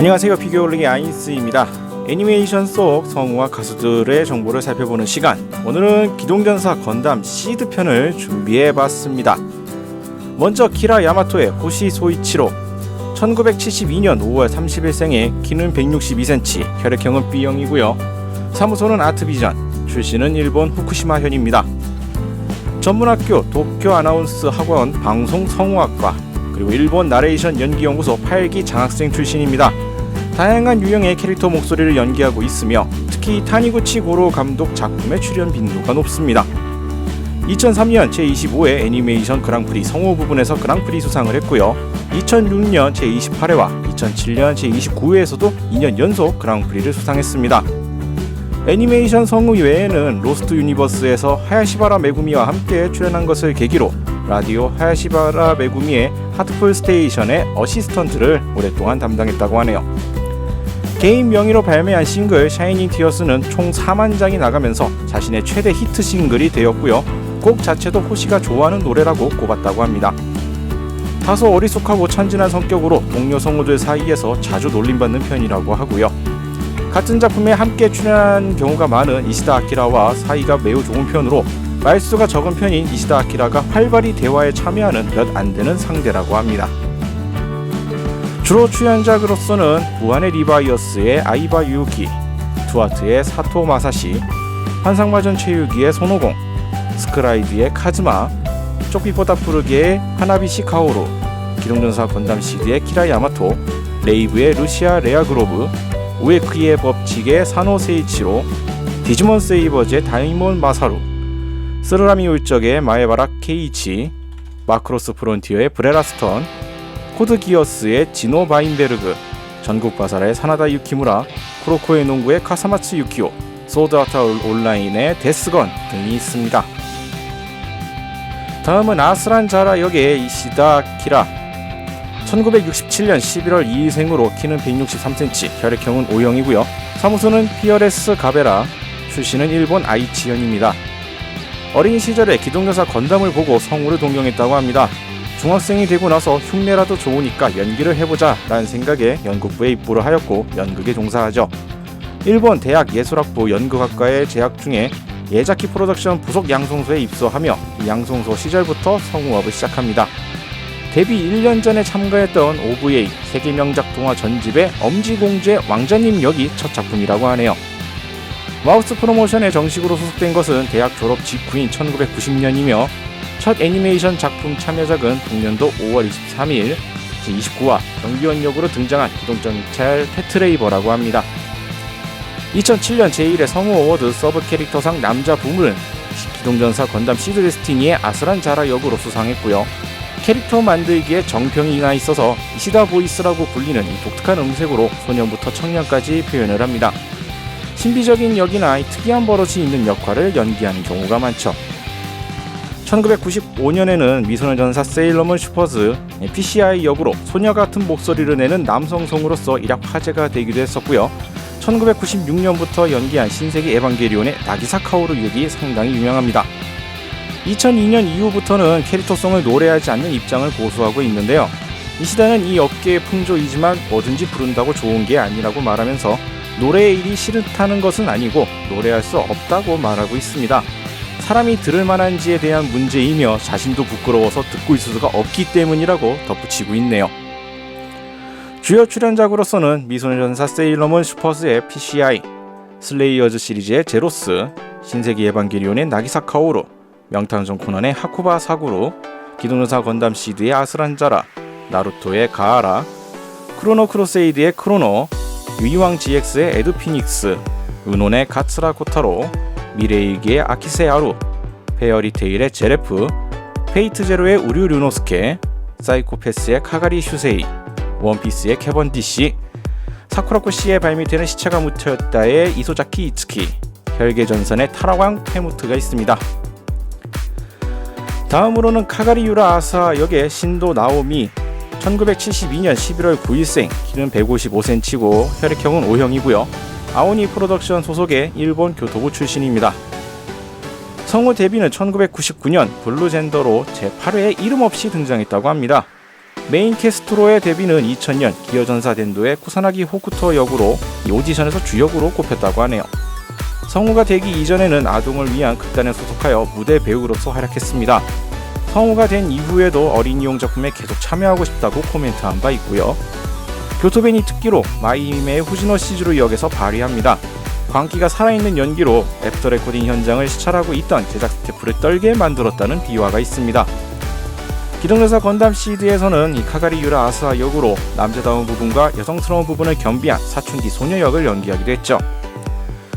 안녕하세요. 피규어올리기 아인스입니다. 애니메이션 속 성우와 가수들의 정보를 살펴보는 시간, 오늘은 기동전사 건담 시드 편을 준비해봤습니다. 먼저 키라 야마토의 호시 소이치로, 1972년 5월 30일생에 키는 162cm, 혈액형은 B형이고요. 사무소는 아트비전, 출신은 일본 후쿠시마현입니다. 전문학교 도쿄 아나운스 학원 방송 성우학과, 그리고 일본 나레이션 연기연구소 8기 장학생 출신입니다. 다양한 유형의 캐릭터 목소리를 연기하고 있으며 특히 타니구치 고로 감독 작품의 출연 빈도가 높습니다. 2003년 제25회 애니메이션 그랑프리 성우 부분에서 그랑프리 수상을 했고요. 2006년 제28회와 2007년 제29회에서도 2년 연속 그랑프리를 수상했습니다. 애니메이션 성우 외에는 로스트 유니버스에서 하야시바라 메구미와 함께 출연한 것을 계기로 라디오 하야시바라 메구미의 하트풀 스테이션의 어시스턴트를 오랫동안 담당했다고 하네요. 개인 명의로 발매한 싱글 샤이닝 티어스는 총 4만 장이 나가면서 자신의 최대 히트 싱글이 되었고요. 곡 자체도 호시가 좋아하는 노래라고 꼽았다고 합니다. 다소 어리숙하고 천진한 성격으로 동료 성우들 사이에서 자주 놀림받는 편이라고 하고요. 같은 작품에 함께 출연한 경우가 많은 이시다 아키라와 사이가 매우 좋은 편으로 말수가 적은 편인 이시다 아키라가 활발히 대화에 참여하는 몇 안되는 상대라고 합니다. 주로 출연작으로서는 무한의 리바이어스의 아이바 유키, 투아트의 사토 마사시, 환상마전 최유기의 손오공, 스크라이드의 카즈마, 쪽비보다 푸르게의 하나비시 카오루, 기동전사 건담 시드의 키라 야마토, 레이브의 루시아 레아그로브, 우에크이의 법칙의 사노 세이치로, 디지몬 세이버즈의 다이몬 마사루, 스르라미 울적의 마에바라 케이치, 마크로스 프론티어의 브레라스턴, 코드 기어스의 지노 바인베르그, 전국 바사라의 사나다 유키무라, 쿠로코의 농구의 카사마츠 유키오, 소드 아트 온라인의 데스건 등이 있습니다. 다음은 아스란 자라 역의 이시다 키라. 1967년 11월 2일생으로 키는 163cm, 혈액형은 O형이고요. 사무소는 피어레스 가베라, 출신은 일본 아이치현입니다. 어린 시절에 기동전사 건담을 보고 성우를 동경했다고 합니다. 중학생이 되고 나서 흉내라도 좋으니까 연기를 해보자 라는 생각에 연극부에 입부를 하였고 연극에 종사하죠. 일본 대학 예술학부 연극학과에 재학 중에 예자키 프로덕션 부속 양송소에 입소하며 이 양송소 시절부터 성우업을 시작합니다. 데뷔 1년 전에 참가했던 OVA 세계명작 동화 전집의 엄지공주의 왕자님 역이 첫 작품이라고 하네요. 마우스 프로모션에 정식으로 소속된 것은 대학 졸업 직후인 1990년이며 첫 애니메이션 작품 참여작은 동년도 5월 23일 제29화 경비원 역으로 등장한 기동전찰 패트레이버라고 합니다. 2007년 제1회 성우 어워드 서브 캐릭터상 남자 부문 기동전사 건담 시드 데스티니의 아스란 자라 역으로 수상했고요. 캐릭터 만들기에 정평이가 있어서 이시다 보이스라고 불리는 이 독특한 음색으로 소년부터 청년까지 표현을 합니다. 신비적인 역이나 특이한 버릇이 있는 역할을 연기하는 경우가 많죠. 1995년에는 미소년전사 세일러문 슈퍼즈 PCI 역으로 소녀같은 목소리를 내는 남성 성우로서 일약 화제가 되기도 했었고요. 1996년부터 연기한 신세기 에반게리온의 나기사 카오루 역이 상당히 유명합니다. 2002년 이후부터는 캐릭터송을 노래하지 않는 입장을 고수하고 있는데요. 이시다는 이 업계의 풍조이지만 뭐든지 부른다고 좋은 게 아니라고 말하면서 노래의 일이 싫다는 것은 아니고 노래할 수 없다고 말하고 있습니다. 사람이 들을 만한지에 대한 문제이며 자신도 부끄러워서 듣고 있을 수가 없기 때문이라고 덧붙이고 있네요. 주요 출연작으로서는 미소년전사 세일러문 슈퍼즈의 PCI, 슬레이어즈 시리즈의 제로스, 신세기 에반게리온의 나기사 카오루, 명탐정 코난의 하쿠바 사구루, 기동전사 건담 시드의 아스란 자라, 나루토의 가하라, 크로노 크로세이드의 크로노, 유이왕 GX의 에드 피닉스, 은혼의 가츠라 코타로, 미레이기의 아키세 아루, 페어리테일의 제레프, 페이트 제로의 우류 류노스케, 사이코패스의 카가리 슈세이, 원피스의 캐번디시, 사쿠라코 씨의 발밑에는 시체가 묻혀있다의 이소자키 이츠키, 혈계전선의 타라왕 페무트가 있습니다. 다음으로는 카가리 유라 아사 역의 신도 나오미, 1972년 11월 9일생, 키는 155cm고 혈액형은 O형이고요. 아오니 프로덕션 소속의 일본 교토부 출신입니다. 성우 데뷔는 1999년 블루젠더로 제8회에 이름 없이 등장했다고 합니다. 메인 캐스트로의 데뷔는 2000년 기어전사 덴도의 쿠사나기 호쿠토 역으로 이 오디션에서 주역으로 꼽혔다고 하네요. 성우가 되기 이전에는 아동을 위한 극단에 소속하여 무대 배우로서 활약했습니다. 성우가 된 이후에도 어린이용 작품에 계속 참여하고 싶다고 코멘트한 바 있고요. 교토베니 특기로 마이히메의 후지노 시즈루 역에서 발휘합니다. 광기가 살아있는 연기로 애프터 레코딩 현장을 시찰하고 있던 제작 스태프를 떨게 만들었다는 비화가 있습니다. 기동전사 건담 시드에서는 이 카가리 유라 아스아 역으로 남자다운 부분과 여성스러운 부분을 겸비한 사춘기 소녀 역을 연기하기도 했죠.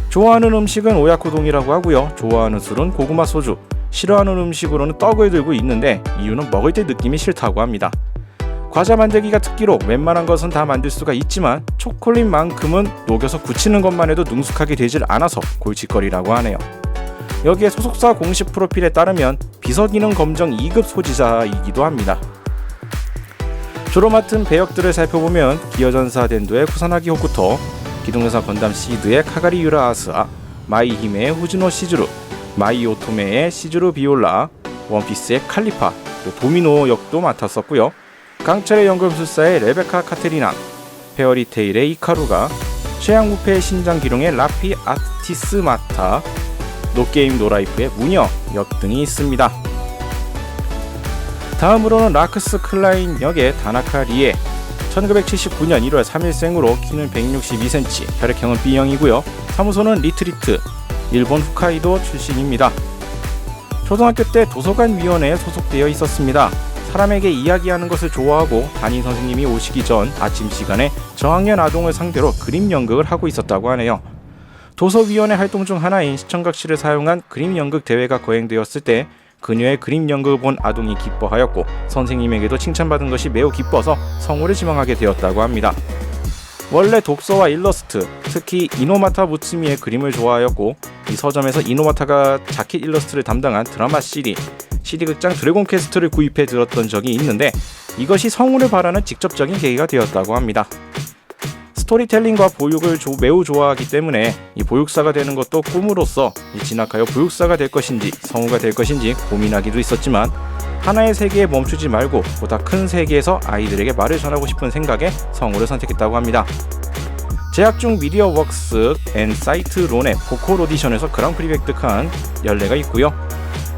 좋아하는 음식은 오야코동이라고 하고요. 좋아하는 술은 고구마 소주, 싫어하는 음식으로는 떡을 들고 있는데 이유는 먹을 때 느낌이 싫다고 합니다. 과자 만들기가 특기로 웬만한 것은 다 만들 수가 있지만 초콜릿만큼은 녹여서 굳히는 것만 해도 능숙하게 되질 않아서 골칫거리라고 하네요. 여기에 소속사 공식 프로필에 따르면 비서기능 검정 2급 소지자이기도 합니다. 주로 맡은 배역들을 살펴보면 기어전사 덴도의 쿠사나기 호쿠토, 기동전사 건담 시드의 카가리 유라 아스아, 마이히메의 후지노 시즈루, 마이 오토메의 시즈루 비올라, 원피스의 칼리파, 도미노 역도 맡았었고요. 강철의 연금술사의 레베카 카테리나, 페어리테일의 이카루가, 최양무패의 신장기룡의 라피 아티스 마타, 노게임 노라이프의 무녀 역 등이 있습니다. 다음으로는 라크스 클라인 역의 다나카 리에, 1979년 1월 3일생으로 키는 162cm, 혈액형은 B형이고요. 사무소는 리트리트, 일본 홋카이도 출신입니다. 초등학교 때 도서관위원회에 소속되어 있었습니다. 사람에게 이야기하는 것을 좋아하고 담임 선생님이 오시기 전 아침 시간에 저학년 아동을 상대로 그림 연극을 하고 있었다고 하네요. 도서위원회 활동 중 하나인 시청각실을 사용한 그림 연극 대회가 거행되었을 때 그녀의 그림 연극을 본 아동이 기뻐하였고 선생님에게도 칭찬받은 것이 매우 기뻐서 성우를 지망하게 되었다고 합니다. 원래 독서와 일러스트, 특히 이노마타 무츠미의 그림을 좋아하였고 이 서점에서 이노마타가 자켓 일러스트를 담당한 드라마 CD극장 드래곤 퀘스트를 구입해 들었던 적이 있는데 이것이 성우를 바라는 직접적인 계기가 되었다고 합니다. 스토리텔링과 보육을 매우 좋아하기 때문에 이 보육사가 되는 것도 꿈으로써 진학하여 보육사가 될 것인지 성우가 될 것인지 고민하기도 있었지만 하나의 세계에 멈추지 말고 보다 큰 세계에서 아이들에게 말을 전하고 싶은 생각에 성우를 선택했다고 합니다. 제작 중 미디어 웍스 앤 사이트 론의 보컬 오디션에서 그랑프리 획득한 연례가 있고요.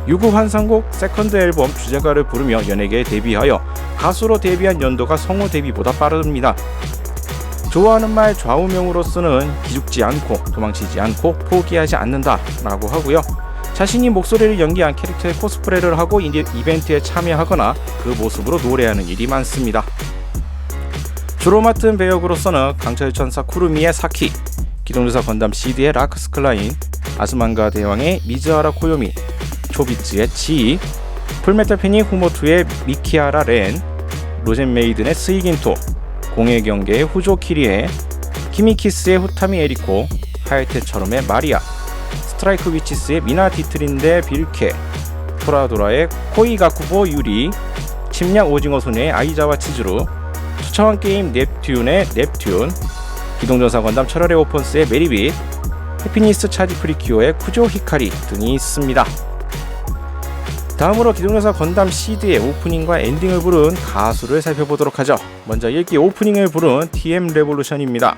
유구 환상곡 세컨드 앨범 주제가를 부르며 연예계에 데뷔하여 가수로 데뷔한 연도가 성우 데뷔보다 빠릅니다. 좋아하는 말 좌우명으로서는 기죽지 않고 도망치지 않고 포기하지 않는다 라고 하고요. 자신이 목소리를 연기한 캐릭터의 코스프레를 하고 이벤트에 참여하거나 그 모습으로 노래하는 일이 많습니다. 주로 맡은 배역으로서는 강철천사 쿠루미의 사키, 기동전사 건담 시드의 라크스 클라인, 아즈만가 대왕의 미즈하라 코요미, 초비츠의 지, 풀메탈 페니 후모투의 미키하라 렌, 로젠 메이든의 스이긴토, 공의 경계의 후조 키리에, 키미키스의 후타미 에리코, 하야테처럼의 마리아, 스트라이크 위치스의 미나 디트린데 빌케, 토라도라의 코이가쿠보 유리, 침략 오징어 소녀의 아이자와 치즈루, 초차원 게임 넵튠의 넵튠, 기동전사 건담 철혈의 오펀스의 메리빗, 해피니스 차지 프리큐어의 쿠조 히카리 등이 있습니다. 다음으로 기동전사 건담 시드의 오프닝과 엔딩을 부른 가수를 살펴보도록 하죠. 먼저 1기 오프닝을 부른 TM 레볼루션입니다.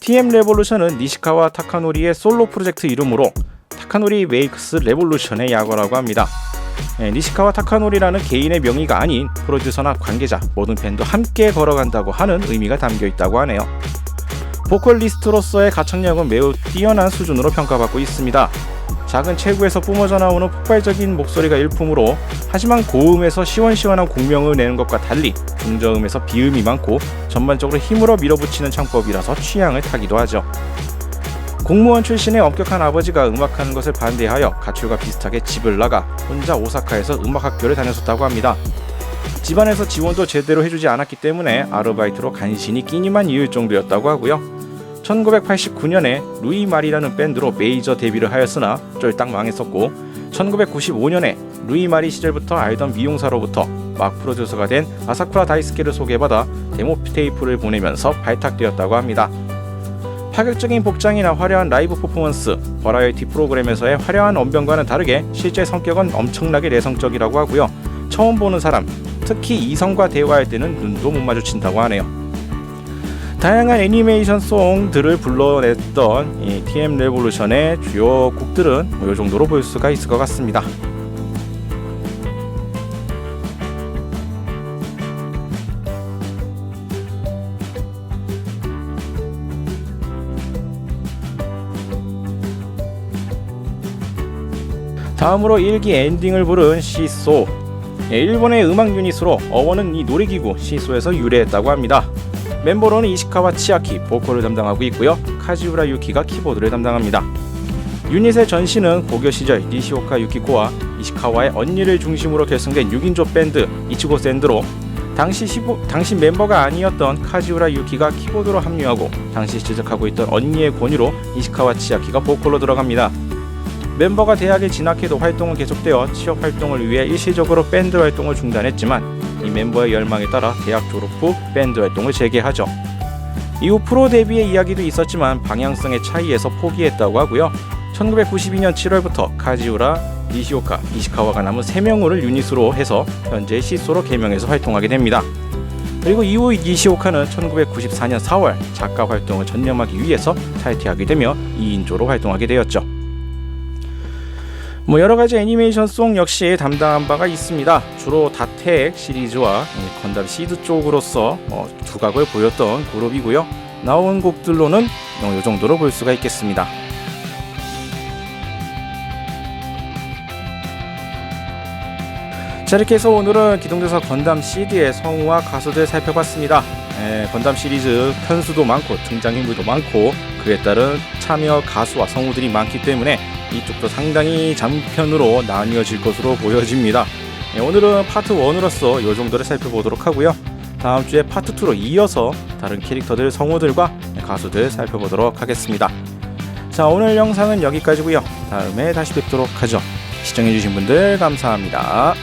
TM 레볼루션은 니시카와 타카노리의 솔로 프로젝트 이름으로 타카노리 메이크스 레볼루션의 약어라고 합니다. 니시카와 타카노리라는 개인의 명의가 아닌 프로듀서나 관계자, 모든 팬도 함께 걸어간다고 하는 의미가 담겨 있다고 하네요. 보컬리스트로서의 가창력은 매우 뛰어난 수준으로 평가받고 있습니다. 작은 체구에서 뿜어져 나오는 폭발적인 목소리가 일품으로, 하지만 고음에서 시원시원한 공명을 내는 것과 달리 중저음에서 비음이 많고 전반적으로 힘으로 밀어붙이는 창법이라서 취향을 타기도 하죠. 공무원 출신의 엄격한 아버지가 음악하는 것을 반대하여 가출과 비슷하게 집을 나가 혼자 오사카에서 음악학교를 다녔었다고 합니다. 집안에서 지원도 제대로 해주지 않았기 때문에 아르바이트로 간신히 끼니만 이을 정도였다고 하고요. 1989년에 루이 마리라는 밴드로 메이저 데뷔를 하였으나 쫄딱 망했었고, 1995년에 루이 마리 시절부터 알던 미용사로부터 막 프로듀서가 된 아사쿠라 다이스케를 소개받아 데모 테이프를 보내면서 발탁되었다고 합니다. 파격적인 복장이나 화려한 라이브 퍼포먼스, 버라이어티 프로그램에서의 화려한 언변과는 다르게 실제 성격은 엄청나게 내성적이라고 하고요. 처음 보는 사람, 특히 이성과 대화할 때는 눈도 못 마주친다고 하네요. 다양한 애니메이션 송들을 불러냈던 이 TM 레볼루션의 주요 곡들은 이 정도로 볼 수가 있을 것 같습니다. 다음으로 1기 엔딩을 부른 시소. 일본의 음악 유닛으로 어원은 이 놀이기구 시소에서 유래했다고 합니다. 멤버로는 이시카와 치아키 보컬을 담당하고 있고요. 카지우라 유키가 키보드를 담당합니다. 유닛의 전신은 고교 시절 니시오카 유키코와 이시카와의 언니를 중심으로 결성된 6인조 밴드 이치고 샌드로 당시 멤버가 아니었던 카지우라 유키가 키보드로 합류하고 당시 지적하고 있던 언니의 권유로 이시카와 치아키가 보컬로 들어갑니다. 멤버가 대학에 진학해도 활동은 계속되어 취업 활동을 위해 일시적으로 밴드 활동을 중단했지만 이 멤버의 열망에 따라 대학 졸업 후 밴드 활동을 재개하죠. 이후 프로 데뷔의 이야기도 있었지만 방향성의 차이에서 포기했다고 하고요. 1992년 7월부터 카지우라, 니시오카, 이시카와가 남은 3명을 유닛으로 해서 현재 시소로 개명해서 활동하게 됩니다. 그리고 이후 니시오카는 1994년 4월 작가 활동을 전념하기 위해서 탈퇴하게 되며 2인조로 활동하게 되었죠. 여러가지 애니메이션 송 역시 담당한 바가 있습니다. 주로 다텍 시리즈와 건담 시드 쪽으로서 두각을 보였던 그룹이고요. 나온 곡들로는 이 정도로 볼 수가 있겠습니다. 자, 이렇게 해서 오늘은 기동전사 건담 시드의 성우와 가수들 살펴봤습니다. 건담 시리즈 편수도 많고 등장인물도 많고 그에 따른 참여 가수와 성우들이 많기 때문에 이쪽도 상당히 장편으로 나뉘어질 것으로 보여집니다. 오늘은 파트 1으로서 이 정도를 살펴보도록 하고요. 다음 주에 파트 2로 이어서 다른 캐릭터들, 성우들과 가수들 살펴보도록 하겠습니다. 자, 오늘 영상은 여기까지고요. 다음에 다시 뵙도록 하죠. 시청해주신 분들 감사합니다.